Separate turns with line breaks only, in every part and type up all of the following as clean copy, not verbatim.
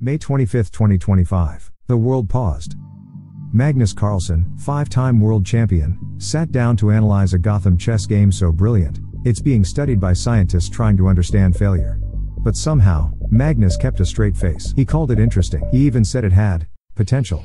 May 25, 2025. The world paused. Magnus Carlsen, 5-time world champion, sat down to analyze a Gotham chess game so brilliant, it's being studied by scientists trying to understand failure. But somehow, Magnus kept a straight face. He called it interesting. He even said it had potential.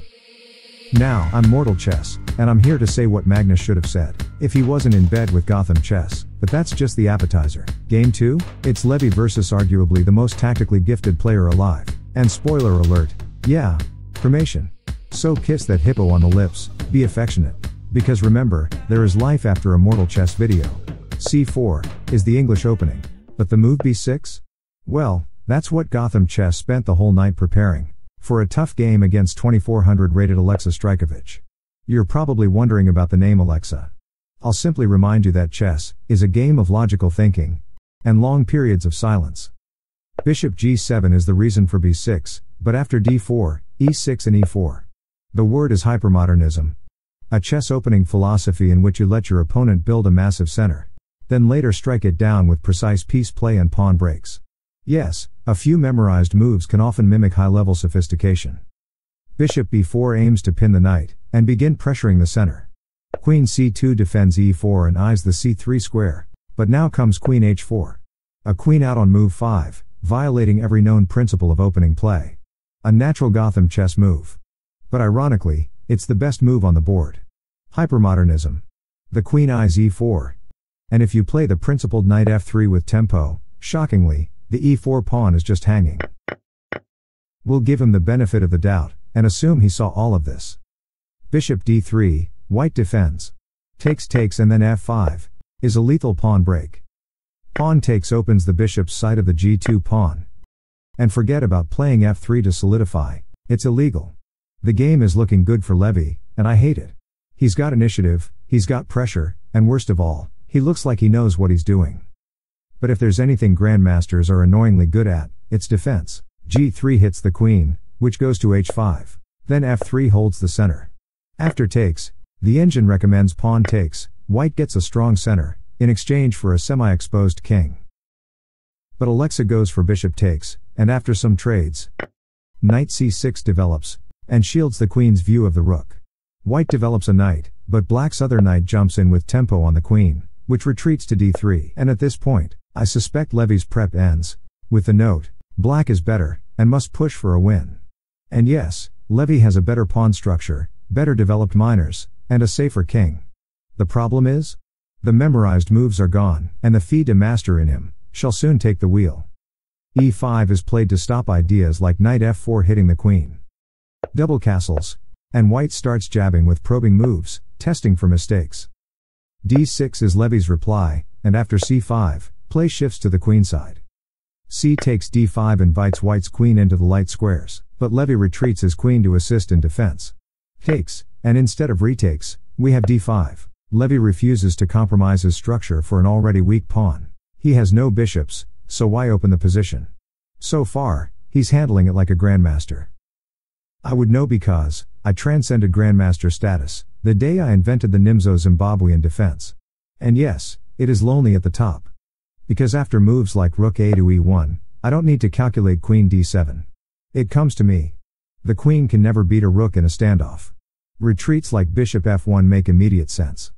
Now, I'm Mortal Chess, and I'm here to say what Magnus should have said if he wasn't in bed with Gotham Chess. But that's just the appetizer. Game 2? It's Levy versus arguably the most tactically gifted player alive. And spoiler alert, yeah, cremation. So kiss that hippo on the lips, be affectionate. Because remember, there is life after a Mortal Chess video. C4 is the English opening. But the move B6? Well, that's what Gotham Chess spent the whole night preparing. For a tough game against 2400 rated Alexa Strajkovic. You're probably wondering about the name Alexa. I'll simply remind you that chess is a game of logical thinking and long periods of silence. Bishop G7 is the reason for B6, but after D4, E6 and E4. The word is hypermodernism. A chess opening philosophy in which you let your opponent build a massive center, then later strike it down with precise piece play and pawn breaks. Yes, a few memorized moves can often mimic high-level sophistication. Bishop B4 aims to pin the knight, and begin pressuring the center. Queen C2 defends E4 and eyes the C3 square, but now comes Queen H4. A queen out on move 5, violating every known principle of opening play. A natural Gotham chess move. But ironically, it's the best move on the board. Hypermodernism. The queen eyes E4. And if you play the principled knight F3 with tempo, shockingly, the E4 pawn is just hanging. We'll give him the benefit of the doubt, and assume he saw all of this. Bishop D3, white defends. Takes and then F5, is a lethal pawn break. Pawn takes opens the bishop's side of the G2 pawn. And forget about playing F3 to solidify, it's illegal. The game is looking good for Levy, and I hate it. He's got initiative, he's got pressure, and worst of all, he looks like he knows what he's doing. But if there's anything grandmasters are annoyingly good at, it's defense. G3 hits the queen, which goes to H5. Then F3 holds the center. After takes, the engine recommends pawn takes, white gets a strong center, in exchange for a semi-exposed king. But Alexa goes for bishop takes, and after some trades, knight C6 develops, and shields the queen's view of the rook. White develops a knight, but black's other knight jumps in with tempo on the queen, which retreats to D3, and at this point, I suspect Levy's prep ends with the note, black is better, and must push for a win. And yes, Levy has a better pawn structure, better developed minors, and a safer king. The problem is? The memorized moves are gone, and the FIDE master in him shall soon take the wheel. E5 is played to stop ideas like knight F4 hitting the queen. Double castles, and white starts jabbing with probing moves, testing for mistakes. D6 is Levy's reply, and after C5, play shifts to the queenside. C takes D5 invites white's queen into the light squares, but Levy retreats his queen to assist in defense. Takes, and instead of retakes, we have D5. Levy refuses to compromise his structure for an already weak pawn. He has no bishops, so why open the position? So far, he's handling it like a grandmaster. I would know because I transcended grandmaster status the day I invented the Nimzo Zimbabwean defense. And yes, it is lonely at the top. Because after moves like rook a to e1, I don't need to calculate queen d7. It comes to me. The queen can never beat a rook in a standoff. Retreats like bishop f1 make immediate sense.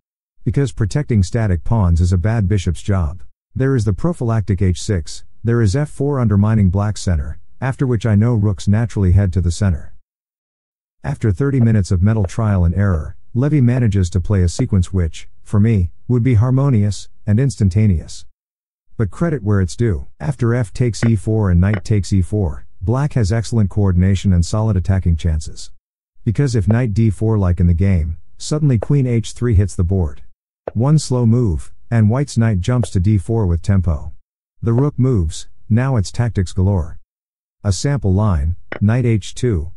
Because protecting static pawns is a bad bishop's job. There is the prophylactic h6, there is f4 undermining black's center, after which I know rooks naturally head to the center. After 30 minutes of mental trial and error, Levy manages to play a sequence which, for me, would be harmonious and instantaneous. But credit where it's due. After f takes e4 and knight takes e4, black has excellent coordination and solid attacking chances. Because if knight d4 like in the game, suddenly queen h3 hits the board. One slow move, and white's knight jumps to d4 with tempo. The rook moves, now it's tactics galore. A sample line, knight h2.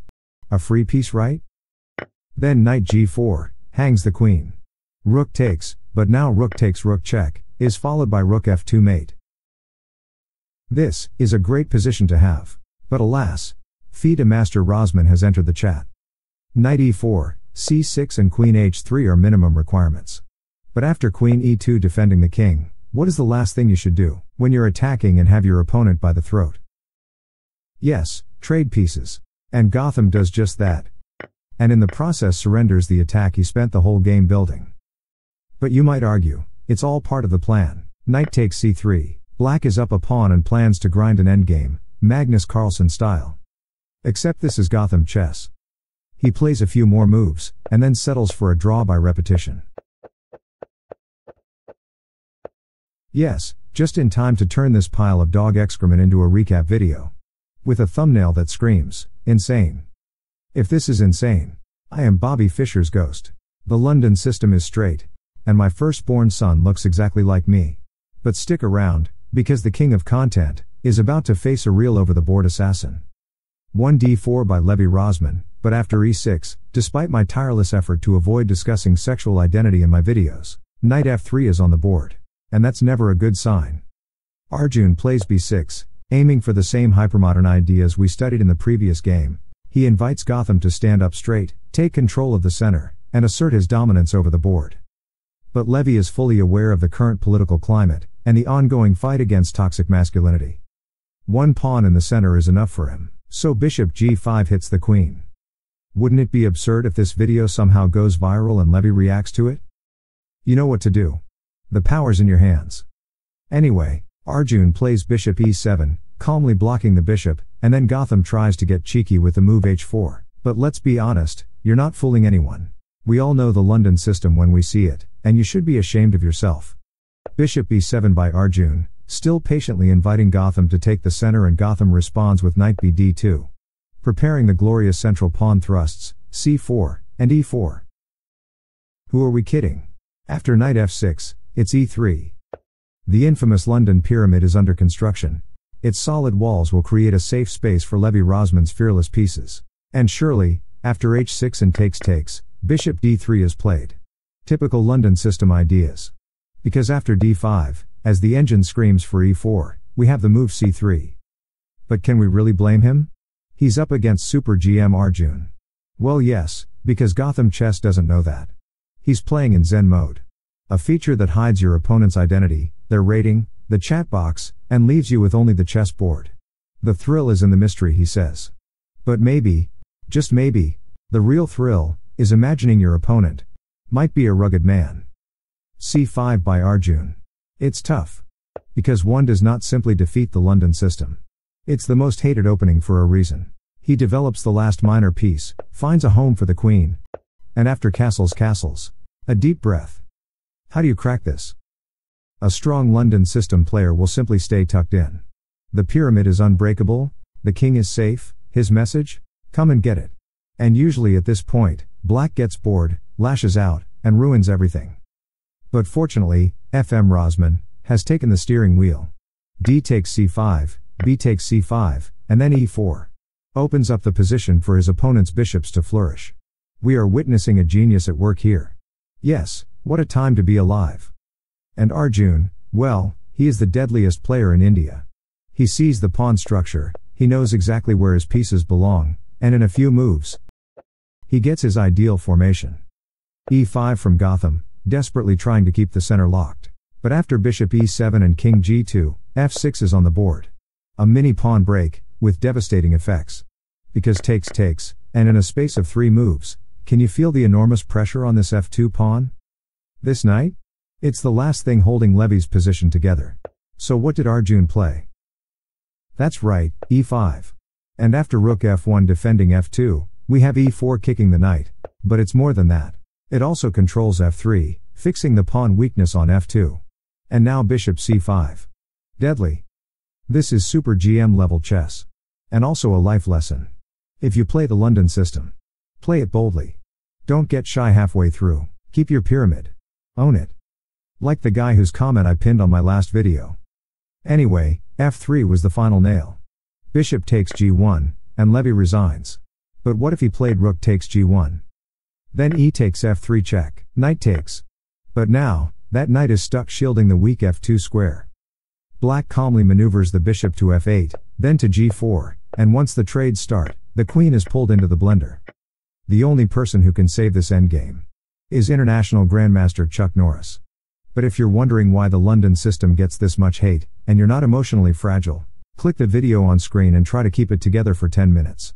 A free piece right? Then knight g4, hangs the queen. Rook takes, but now rook takes rook check, is followed by rook f2 mate. This is a great position to have. But alas, FIDE master Rosman has entered the chat. Knight e4, c6 and queen h3 are minimum requirements. But after queen e2 defending the king, what is the last thing you should do when you're attacking and have your opponent by the throat? Yes, trade pieces. And Gotham does just that. And in the process surrenders the attack he spent the whole game building. But you might argue, it's all part of the plan. Knight takes c3, black is up a pawn and plans to grind an endgame, Magnus Carlsen style. Except this is Gotham chess. He plays a few more moves, and then settles for a draw by repetition. Yes, just in time to turn this pile of dog excrement into a recap video. With a thumbnail that screams, insane. If this is insane, I am Bobby Fischer's ghost. The London system is straight, and my firstborn son looks exactly like me. But stick around, because the king of content is about to face a real over-the-board assassin. 1d4 by Levi Rosman, but after e6, despite my tireless effort to avoid discussing sexual identity in my videos, knight f3 is on the board. And that's never a good sign. Arjun plays b6, aiming for the same hypermodern ideas we studied in the previous game. He invites Gotham to stand up straight, take control of the center, and assert his dominance over the board. But Levi is fully aware of the current political climate, and the ongoing fight against toxic masculinity. One pawn in the center is enough for him, so bishop g5 hits the queen. Wouldn't it be absurd if this video somehow goes viral and Levi reacts to it? You know what to do. The power's in your hands. Anyway, Arjun plays bishop e7, calmly blocking the bishop, and then Gotham tries to get cheeky with the move h4. But let's be honest, you're not fooling anyone. We all know the London system when we see it, and you should be ashamed of yourself. Bishop b7 by Arjun, still patiently inviting Gotham to take the center, and Gotham responds with knight bd2. Preparing the glorious central pawn thrusts, c4, and e4. Who are we kidding? After knight f6, it's e3. The infamous London pyramid is under construction. Its solid walls will create a safe space for Levi Rosman's fearless pieces. And surely, after h6 and takes, bishop d3 is played. Typical London system ideas. Because after d5, as the engine screams for e4, we have the move c3. But can we really blame him? He's up against Super GM Arjun. Well, yes, because Gotham Chess doesn't know that. He's playing in Zen mode. A feature that hides your opponent's identity, their rating, the chat box, and leaves you with only the chessboard. The thrill is in the mystery, he says. But maybe, just maybe, the real thrill is imagining your opponent might be a rugged man. c5 by Arjun. It's tough. Because one does not simply defeat the London system. It's the most hated opening for a reason. He develops the last minor piece, finds a home for the queen, and after castles, a deep breath. How do you crack this? A strong London system player will simply stay tucked in. The pyramid is unbreakable, the king is safe, his message? Come and get it. And usually at this point, black gets bored, lashes out, and ruins everything. But fortunately, FM Rosman has taken the steering wheel. D takes c5, B takes c5, and then e4. Opens up the position for his opponent's bishops to flourish. We are witnessing a genius at work here. Yes, what a time to be alive. And Arjun, well, he is the deadliest player in India. He sees the pawn structure, he knows exactly where his pieces belong, and in a few moves, he gets his ideal formation. e5 from Gotham, desperately trying to keep the center locked. But after bishop e7 and king g2, f6 is on the board. A mini pawn break, with devastating effects. Because takes, and in a space of 3 moves, can you feel the enormous pressure on this f2 pawn? This knight? It's the last thing holding Levi's position together. So what did Arjun play? That's right, e5. And after rook f1 defending f2, we have e4 kicking the knight. But it's more than that. It also controls f3, fixing the pawn weakness on f2. And now bishop c5. Deadly. This is Super GM level chess. And also a life lesson. If you play the London system, play it boldly. Don't get shy halfway through. Keep your pyramid. Own it. Like the guy whose comment I pinned on my last video. Anyway, f3 was the final nail. Bishop takes g1, and Levi resigns. But what if he played rook takes g1? Then e takes f3 check, knight takes. But now, that knight is stuck shielding the weak f2 square. Black calmly maneuvers the bishop to f8, then to g4, and once the trades start, the queen is pulled into the blender. The only person who can save this endgame is international grandmaster Chuck Norris. But if you're wondering why the London system gets this much hate, and you're not emotionally fragile, Click the video on screen and try to keep it together for 10 minutes.